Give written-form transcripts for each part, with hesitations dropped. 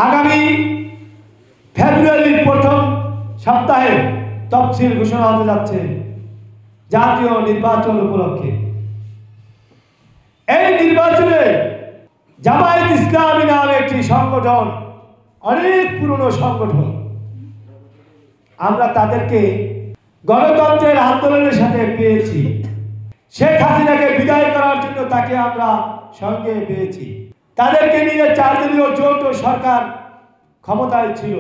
আগামী ফেব্রুয়ারির প্রথম সপ্তাহে তফসিল ঘোষণা হতে যাচ্ছে জাতীয় নির্বাচন উপলক্ষে। এই নির্বাচনে জামায়াত ইসলামী নামে একটি সংগঠন, অনেক পুরনো সংগঠন, আমরা তাদেরকে গণতন্ত্রের আন্দোলনের সাথে পেয়েছি। শেখ হাসিনাকে বিদায় করার জন্য তাকে আমরা সঙ্গে পেয়েছি। তাদেরকে নিয়ে 4 দলীয় জোট সরকার ক্ষমতায় ছিল,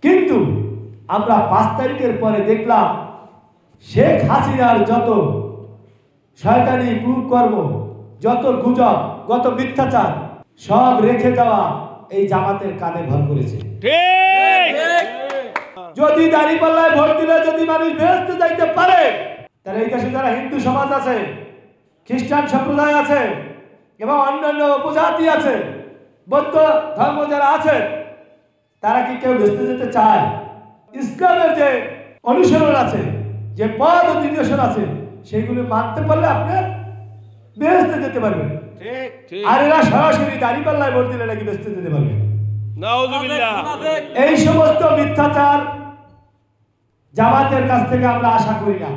কিন্তু আমরা 5 তারিখের পরে দেখলাম শেখ হাসিনার যত শয়তানি কুকর্ম, যত গুজব, যত মিথ্যাচার সব রেখে যাওয়া এই জামাতের কাঁধে ভর করেছে। যদি দাঁড়িপাল্লায় ভোট দিলে যদি মানুষ বেহেশতে যাইতে পারে, তাহলে এই দেশে যারা হিন্দু সমাজ আছে, খ্রিস্টান সম্প্রদায় আছে এবং অন্যান্য উপজাতি আছে, বৌদ্ধ ধর্ম যারা আছে, তারা কি কেউ বেহেশতে যেতে চায়? ইসলামের যে অনুসরণ আছে, যে পথ ও নির্দেশন আছে, সেগুলো মানতে পারলে আপনি বেহেশতে যেতে পারবেন। আর এরা সরাসরি দাঁড়িপাল্লায় ভোট দিলে নাকি বেহেশতে যেতে পারবে। এই সমস্ত মিথ্যাচার জামাতের কাছ থেকে আমরা আশা করি না।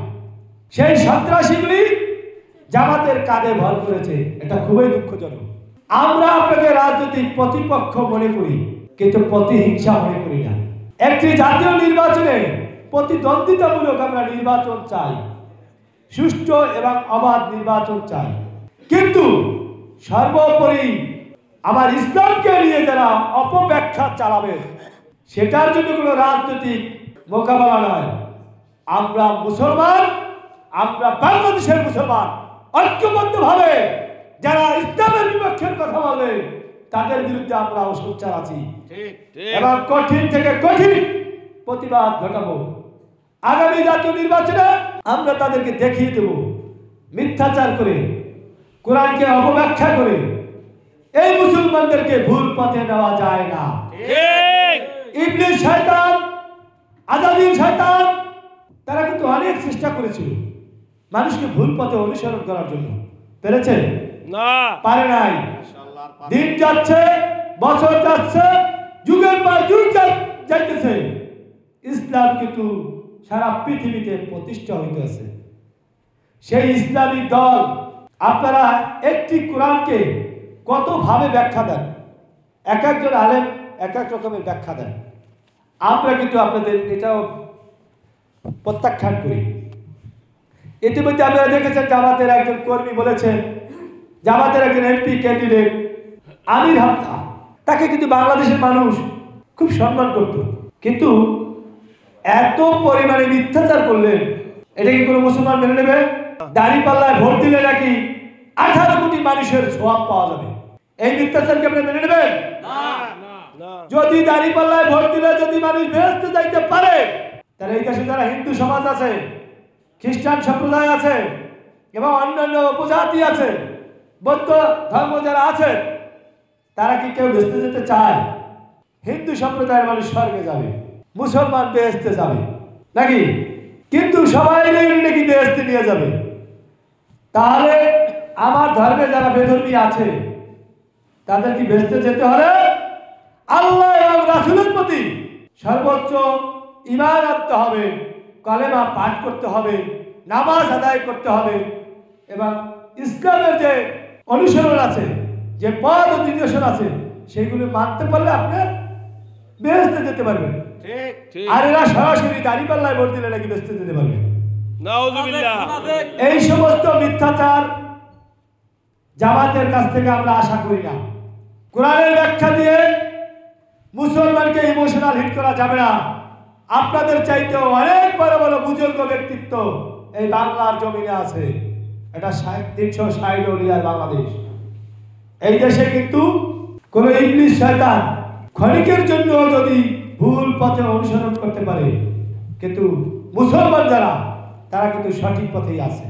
সেই সন্ত্রাসীগুলি জামাতের কাঁধে ভর করেছে, এটা খুবই দুঃখজনক। আমরা আপনাকে রাজনৈতিক প্রতিপক্ষ মনে করি, কিন্তু প্রতিহিংসা মনে করি না। একটি জাতীয় নির্বাচনে প্রতিদ্বন্দ্বিতামূলক আমরা নির্বাচন চাই, সুষ্ঠু এবং অবাধ নির্বাচন চাই, কিন্তু সর্বোপরি আমার ইসলামকে নিয়ে যারা অপব্যাখ্যা চালাবে, সেটার জন্য কোনো রাজনৈতিক মোকাবেলা নয়। আমরা মুসলমান, আমরা বাংলাদেশের মুসলমান, ঐক্যবদ্ধভাবে যারা ইসলামের বিপক্ষের কথা বলবে তাদের বিরুদ্ধে আমরা সোচ্চার আছি এবং কঠিন থেকে কঠিন প্রতিবাদ ঘটাবো। আগামী জাতীয় নির্বাচনে আমরা তাদেরকে দেখিয়ে দেব, মিথ্যাচার করে, কোরআনকে অপব্যাখ্যা করে এই মুসলমানদেরকে ভুল পথে নেওয়া যায় না। ইবলিস শয়তান, আজাদিল শয়তান, তারা কিন্তু অনেক চেষ্টা করেছিল মানুষকে ভুল পথে অনুসরণ করার জন্য। পেরেছে? না, পারে নাই। দিন যাচ্ছে, বছর যাচ্ছে, যুগের পর যুগ যাইতেছে, ইসলাম কিন্তু সারা পৃথিবীতে প্রতিষ্ঠা হইতেছে। সেই ইসলামিক দল আপনারা একটি কোরআনকে কত ভাবে ব্যাখ্যা দেন, এক একজন আলেম এক এক রকমের ব্যাখ্যা দেন। আমরা কিন্তু আপনাদের এটাও প্রত্যাখ্যান করি। ইতিমধ্যে আপনারা দেখেছেন জামাতের একজন কর্মী বলেছেন, জামাতের একজন এমপি ক্যান্ডিডেট আমির হামজা, তাকে কিন্তু বাংলাদেশের মানুষ খুব সম্মান করত, কিন্তু এত পরিমাণে মিথ্যাচার করলেন, এটা কি কোনো মুসলমান মেনে নেবে? দাঁড়িপাল্লায় ভোট দিলে নাকি 18 কোটি মানুষের সওয়াব পাওয়া যাবে, এই মিথ্যাচারকে আপনি মেনে নেবেন? যদি দাঁড়িপাল্লায় ভোট দিলে যদি মানুষ বেহেশতে যাইতে পারে, তাহলে এই দেশে যারা হিন্দু সমাজ আছে, খ্রিস্টান সম্প্রদায় আছে এবং অন্যান্য উপজাতি আছে, বৌদ্ধ ধর্ম যারা আছে, তারা কি কেউ বেহেশতে যেতে চায়? হিন্দু সম্প্রদায়ের মানুষ স্বর্গে যাবে, মুসলমান বেহেশতে যাবে নাকি? কিন্তু সবাই নাকি বেহেশতে নিয়ে যাবে। তাহলে আমার ধর্মে যারা বেধর্মী আছে, তাদের কি বেহেশতে যেতে হলে আল্লাহ এবং রাসূলের প্রতি সর্বোচ্চ ঈমান আনতে হবে, কালেমা পাঠ করতে হবে, নামাজ আদায় করতে হবে এবং ইসলামের যে অনুসরণ আছে, যে পথ ও নির্দেশন আছে, সেগুলো মানতে পারলে আপনি বেহেশতে যেতে পারবেন। আর এরা সরাসরি দাঁড়িপাল্লায় ভোট দিলে নাকি বেহেশতে যেতে পারবে। এই সমস্ত মিথ্যাচার জামাতের কাছ থেকে আমরা আশা করি না। কোরআনের ব্যাখ্যা দিয়ে মুসলমানকে ইমোশনাল হিট করা যাবে না। আপনাদের চাইতেও অনেক বড় বড় বুজুর্গ ব্যক্তিত্ব এই বাংলার জমিনে আছে। এটা 360 ওলিয়ার বাংলাদেশ। এই দেশে কিন্তু কোন ইবলিস শয়তান ক্ষণিকের জন্য যদি ভুল পথে অনুসরণ করতে পারে, কিন্তু মুসলমান যারা, তারা কিন্তু সঠিক পথেই আছে।